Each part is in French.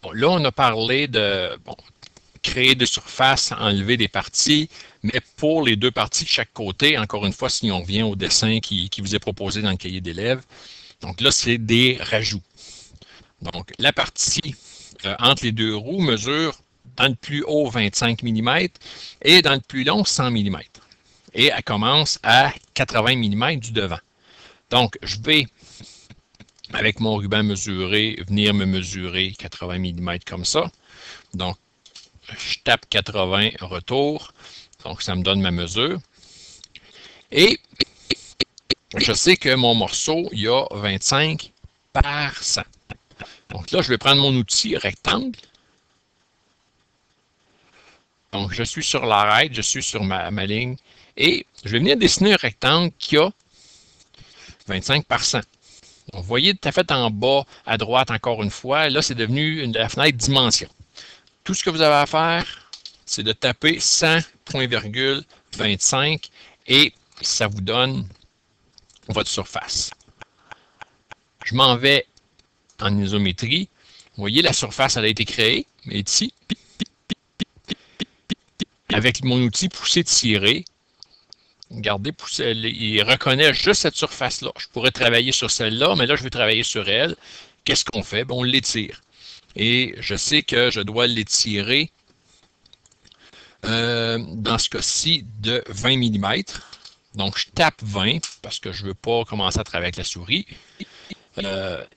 Bon, là, on a parlé de créer des surfaces, enlever des parties, mais pour les deux parties de chaque côté, encore une fois, si on revient au dessin qui vous est proposé dans le cahier d'élèves, donc là, c'est des rajouts. Donc, la partie entre les deux roues mesure dans le plus haut 25 mm et dans le plus long 100 mm. Et elle commence à 80 mm du devant. Donc, je vais, avec mon ruban mesuré, venir me mesurer 80 mm comme ça. Donc, je tape 80 retour. Donc, ça me donne ma mesure. Et je sais que mon morceau, il y a 25 par 100. Donc là, je vais prendre mon outil rectangle. Donc, je suis sur l'arête, je suis sur ma ligne. Et je vais venir dessiner un rectangle qui a 25 par 100. Donc, vous voyez tout à fait en bas, à droite, encore une fois, là, c'est devenu la fenêtre dimension. Tout ce que vous avez à faire, c'est de taper 100.25 et ça vous donne votre surface. Je m'en vais en isométrie. Vous voyez, la surface, elle a été créée. Elle est ici. Avec mon outil pousser-tirer, regardez, il reconnaît juste cette surface-là. Je pourrais travailler sur celle-là, mais là, je vais travailler sur elle. Qu'est-ce qu'on fait? Bon, on l'étire. Et je sais que je dois l'étirer dans ce cas-ci de 20 mm. Donc, je tape 20 parce que je ne veux pas commencer à travailler avec la souris.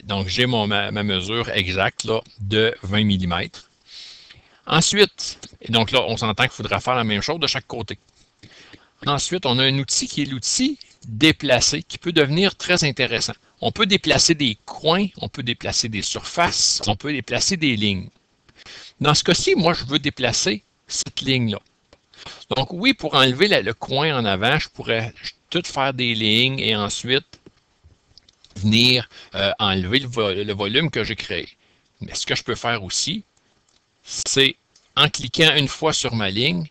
Donc, j'ai ma mesure exacte là, de 20 mm. Ensuite, et donc là, on s'entend qu'il faudra faire la même chose de chaque côté. Ensuite, on a un outil qui est l'outil déplacer, qui peut devenir très intéressant. On peut déplacer des coins, on peut déplacer des surfaces, on peut déplacer des lignes. Dans ce cas-ci, moi, je veux déplacer cette ligne-là. Donc oui, pour enlever le coin en avant, je pourrais tout faire des lignes et ensuite venir enlever le volume que j'ai créé. Mais ce que je peux faire aussi, c'est en cliquant une fois sur ma ligne,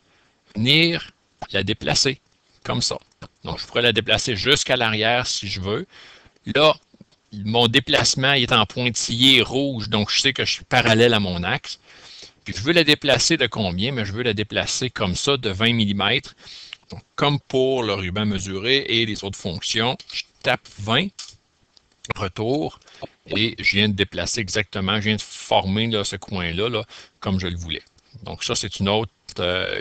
venir la déplacer comme ça. Donc, je pourrais la déplacer jusqu'à l'arrière si je veux. Là, mon déplacement est en pointillé rouge, donc je sais que je suis parallèle à mon axe. Puis je veux la déplacer de combien? Mais je veux la déplacer comme ça, de 20 mm. Donc, comme pour le ruban mesuré et les autres fonctions, je tape 20, retour, et je viens de déplacer exactement, je viens de former là, ce coin-là là, comme je le voulais. Donc ça, c'est une autre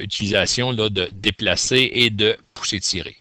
utilisation là, de déplacer et de pousser-tirer.